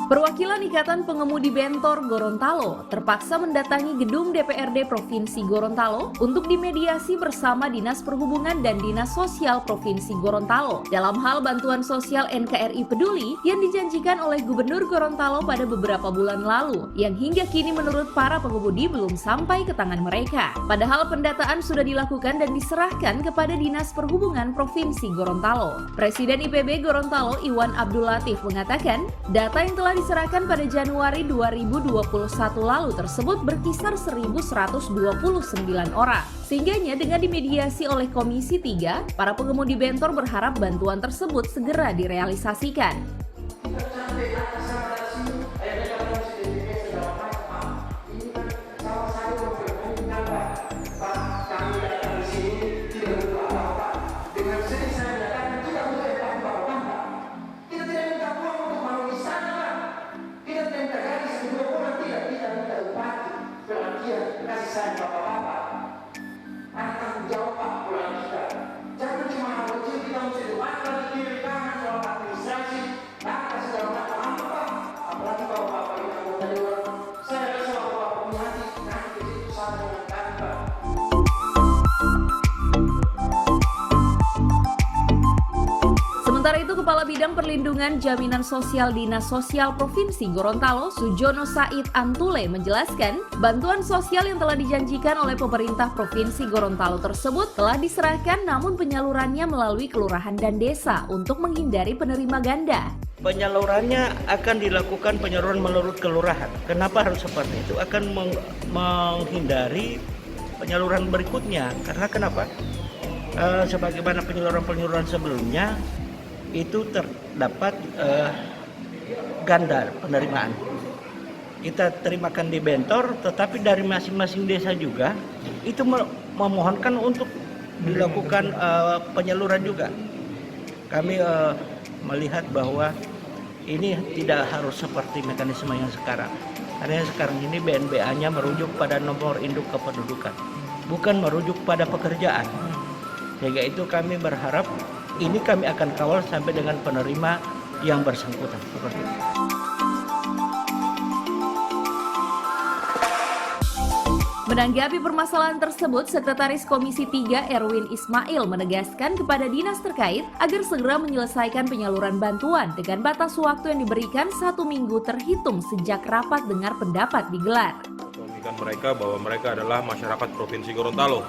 Perwakilan Ikatan Pengemudi Bentor Gorontalo terpaksa mendatangi gedung DPRD Provinsi Gorontalo untuk dimediasi bersama Dinas Perhubungan dan Dinas Sosial Provinsi Gorontalo dalam hal bantuan sosial NKRI Peduli yang dijanjikan oleh Gubernur Gorontalo pada beberapa bulan lalu, yang hingga kini menurut para pengemudi belum sampai ke tangan mereka. Padahal pendataan sudah dilakukan dan diserahkan kepada Dinas Perhubungan Provinsi Gorontalo. Presiden IPB Gorontalo Iwan Abdul Latif mengatakan, data yang telah diserahkan pada Januari 2021 lalu tersebut berkisar 1.129 orang. Sehingganya dengan dimediasi oleh Komisi 3, para pengemudi bentor berharap bantuan tersebut segera direalisasikan. Kasih sayang bapak-bapak, ada tanggung jawab Pak pulang kita. Jangan cuma hal kecil kita mesti doakan di kiri kanan soal administrasi, kasih segala macam apa. Apalagi kalau bapak ini anggota dewan, saya rasa bapak punya hati nanti itu sama dengan tanpa. Sementara itu, Kepala Bidang Perlindungan Jaminan Sosial Dinas Sosial Provinsi Gorontalo, Sujono Said Antule menjelaskan, bantuan sosial yang telah dijanjikan oleh pemerintah Provinsi Gorontalo tersebut telah diserahkan, namun penyalurannya melalui kelurahan dan desa untuk menghindari penerima ganda. Penyalurannya akan dilakukan penyaluran menurut kelurahan. Kenapa harus seperti itu? Akan menghindari penyaluran berikutnya. Karena kenapa? Sebagaimana penyaluran sebelumnya, itu terdapat ganda penerimaan. Kita terimakan di bentor, tetapi dari masing-masing desa juga itu memohonkan untuk dilakukan penyaluran juga. Kami melihat bahwa ini tidak harus seperti mekanisme yang sekarang. Karena sekarang ini BNBA-nya merujuk pada nomor induk kependudukan, bukan merujuk pada pekerjaan. Sehingga itu kami berharap ini kami akan kawal sampai dengan penerima yang bersangkutan. Seperti itu. Menanggapi permasalahan tersebut, Sekretaris Komisi 3 Erwin Ismail menegaskan kepada dinas terkait agar segera menyelesaikan penyaluran bantuan dengan batas waktu yang diberikan 1 minggu terhitung sejak rapat dengar pendapat digelar. Mengingatkan mereka bahwa mereka adalah masyarakat Provinsi Gorontalo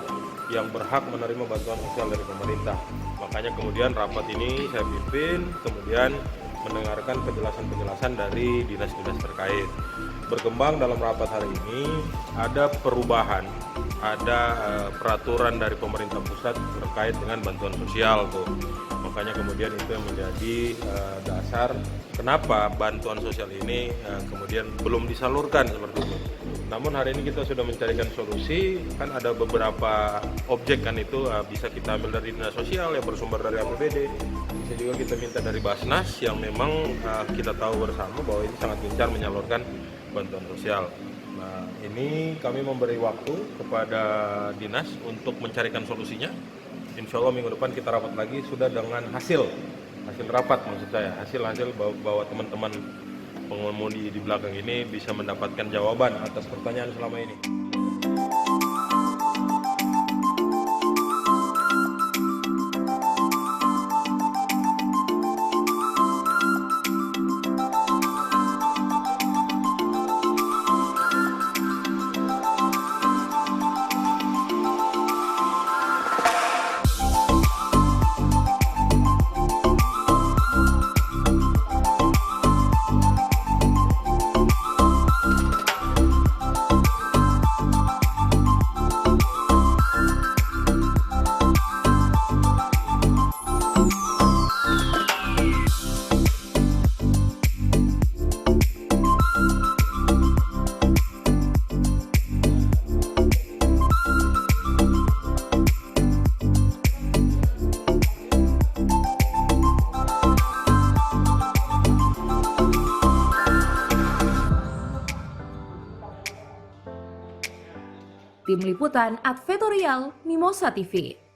yang berhak menerima bantuan sosial dari pemerintah. Makanya kemudian rapat ini saya pimpin, kemudian mendengarkan penjelasan-penjelasan dari dinas-dinas terkait. Berkembang dalam rapat hari ini ada perubahan, ada peraturan dari pemerintah pusat terkait dengan bantuan sosial tuh. Makanya kemudian itu yang menjadi dasar kenapa bantuan sosial ini kemudian belum disalurkan seperti itu. Namun hari ini kita sudah mencarikan solusi, kan ada beberapa objek kan itu bisa kita ambil dari dinas sosial yang bersumber dari APBD, bisa juga kita minta dari Basnas yang memang kita tahu bersama bahwa ini sangat gencar menyalurkan bantuan sosial. Nah, ini kami memberi waktu kepada dinas untuk mencarikan solusinya. Insya Allah minggu depan kita rapat lagi sudah dengan hasil rapat, maksud saya hasil bahwa teman-teman pengemudi di belakang ini bisa mendapatkan jawaban atas pertanyaan selama ini. Tim Liputan Advertorial Mimosa TV.